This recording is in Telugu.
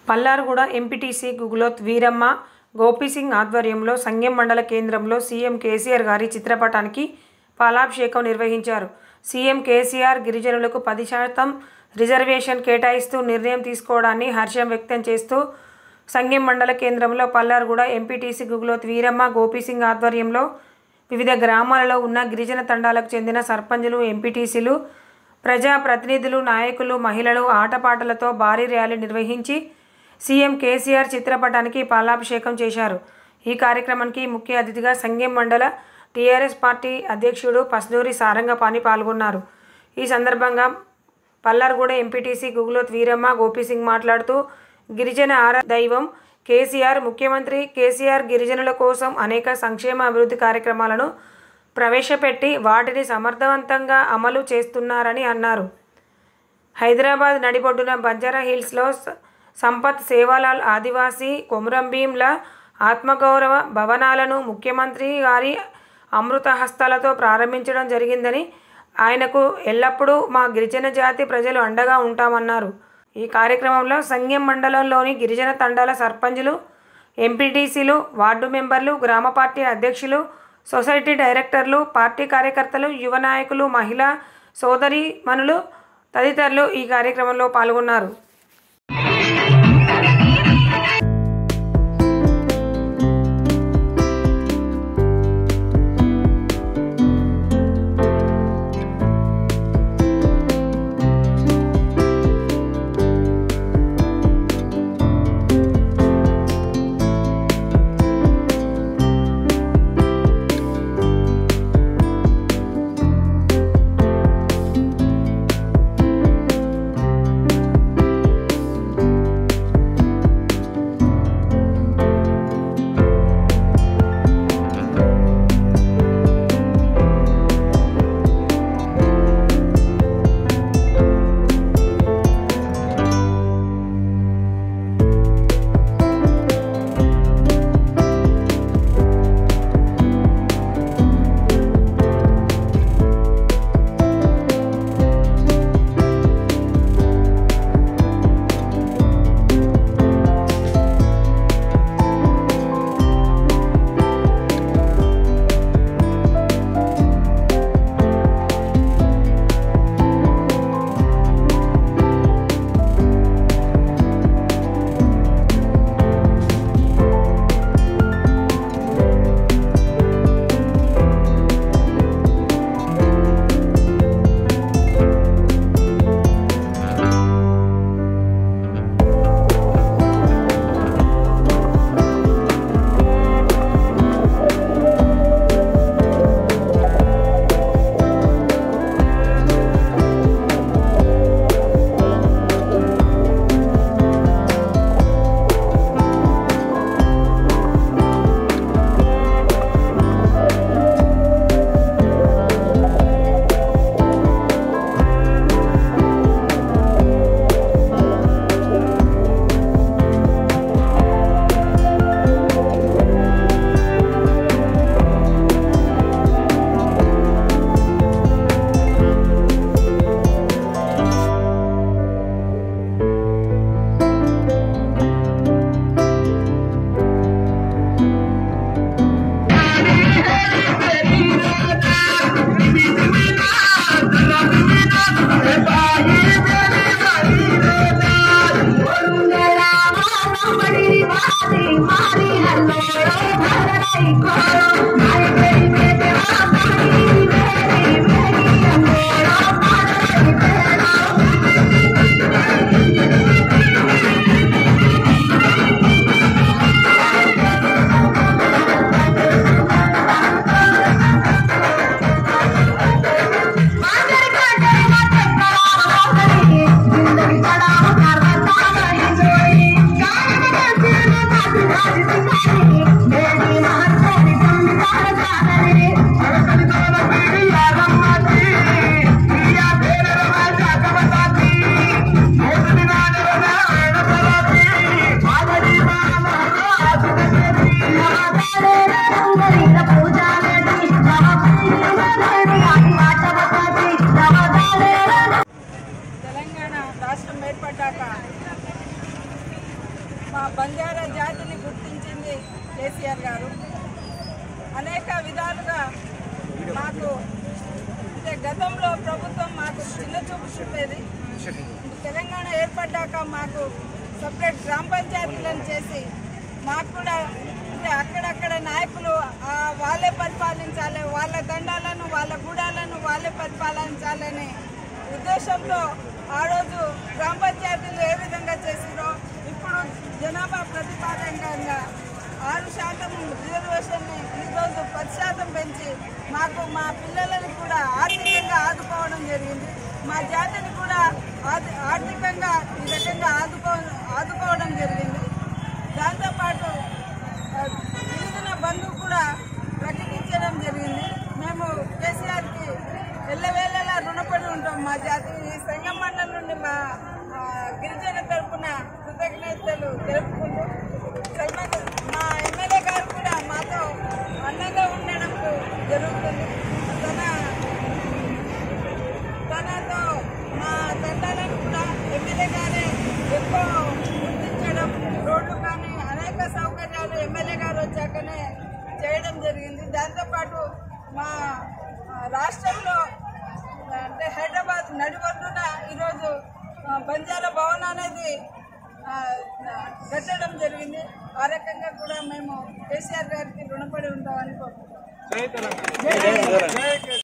పల్లారుగూడ ఎంపీటీసీ గుగులోత్ వీరమ్మ గోపీసింగ్ ఆధ్వర్యంలో సంగెం మండల కేంద్రంలో సీఎం కేసీఆర్ గారి చిత్రపటానికి పాలాభిషేకం నిర్వహించారు. సీఎం కేసీఆర్ గిరిజనులకు 10% రిజర్వేషన్ కేటాయిస్తూ నిర్ణయం తీసుకోవడాన్ని హర్షం వ్యక్తం చేస్తూ సంగెం మండల కేంద్రంలో పల్లారుగూడ ఎంపీటీసీ గుగులోత్ వీరమ్మ గోపీసింగ్ ఆధ్వర్యంలో వివిధ గ్రామాలలో ఉన్న గిరిజన తండాలకు చెందిన సర్పంచులు, ఎంపీటీసీలు, ప్రజాప్రతినిధులు, నాయకులు, మహిళలు ఆటపాటలతో భారీ ర్యాలీ నిర్వహించి సీఎం కేసీఆర్ చిత్రపటానికి పాలాభిషేకం చేశారు. ఈ కార్యక్రమానికి ముఖ్య అతిథిగా సంగెం మండల టీఆర్ఎస్ పార్టీ అధ్యక్షుడు పస్నూరి సారంగపాణి పాల్గొన్నారు. ఈ సందర్భంగా పల్లారుగూడ ఎంపీటీసీ గుగులోత్ వీరమ్మ గోపీసింగ్ మాట్లాడుతూ గిరిజన దైవం కేసీఆర్, ముఖ్యమంత్రి కేసీఆర్ గిరిజనుల కోసం అనేక సంక్షేమ అభివృద్ధి కార్యక్రమాలను ప్రవేశపెట్టి వాటిని సమర్థవంతంగా అమలు చేస్తున్నారని అన్నారు. హైదరాబాద్ నడిబొడ్డున బంజారా హిల్స్లో సంపత్ సేవాలాల్ ఆదివాసీ కొమురంభీంల ఆత్మగౌరవ భవనాలను ముఖ్యమంత్రి గారి అమృత హస్తాలతో ప్రారంభించడం జరిగిందని, ఆయనకు ఎల్లప్పుడూ మా గిరిజన జాతి ప్రజలు అండగా ఉంటామన్నారు. ఈ కార్యక్రమంలో సంగెం మండలంలోని గిరిజన తండాల సర్పంచులు, ఎంపీటీసీలు, వార్డు మెంబర్లు, గ్రామ పార్టీ అధ్యక్షులు, సొసైటీ డైరెక్టర్లు, పార్టీ కార్యకర్తలు, యువ నాయకులు, మహిళా సోదరీమణులు తదితరులు ఈ కార్యక్రమంలో పాల్గొన్నారు. బంజారా జాతిని గుర్తించింది కేసీఆర్ గారు. అనేక విధాలుగా మాకు అంటే గతంలో ప్రభుత్వం మాకు చిన్న చూపు చూపేది. తెలంగాణ ఏర్పడ్డాక మాకు సపరేట్ గ్రామ పంచాయతీలను చేసి మాకు కూడా అంటే అక్కడక్కడ నాయకులు వాళ్ళే పరిపాలించాలి, వాళ్ళ దండాలను వాళ్ళ గూడాలను వాళ్ళే పరిపాలించాలనే ఉద్దేశంతో ఆ రోజు గ్రామ పంచాయతీలు ఏ విధంగా చేసిరో ఇప్పుడు జనాభా ప్రతిపాదకంగా 6% రిజర్వేషన్ని ఈరోజు 10% పెంచి మాకు మా పిల్లలను కూడా ఆర్థికంగా ఆదుకోవడం జరిగింది. మా జాతిని కూడా ఆర్థికంగా ఈ రకంగా ఆదుకోవడం జరిగింది. దాంతోపాటు గిరిజన బంధు కూడా ప్రకటించడం జరిగింది. మేము కేసీఆర్కి ఎల్లవేళలా రుణపడి ఉంటాం. మా జాతి ఈ సంఘం మండలం నుండి మా గిరిజన తరఫున కృతజ్ఞతలు తెలుపుకుంటూ మా ఎమ్మెల్యే గారు కూడా మాతో అండగా ఉండడం జరుగుతుంది. తనతో మా తండాలను కూడా ఎమ్మెల్యే గారే ఎక్కువ గుర్తించడం, రోడ్లు కానీ అనేక సౌకర్యాలు ఎమ్మెల్యే గారు వచ్చాకనే చేయడం జరిగింది. దాంతోపాటు మా రాష్ట్రంలో అంటే హైదరాబాద్ నడిబొడ్డున ఈరోజు బంజారా భవన్ అనేది కట్టడం జరిగింది. ఆ రకంగా కూడా మేము కేసీఆర్ గారికి రుణపడి ఉంటామని కోరుకుంటున్నాం.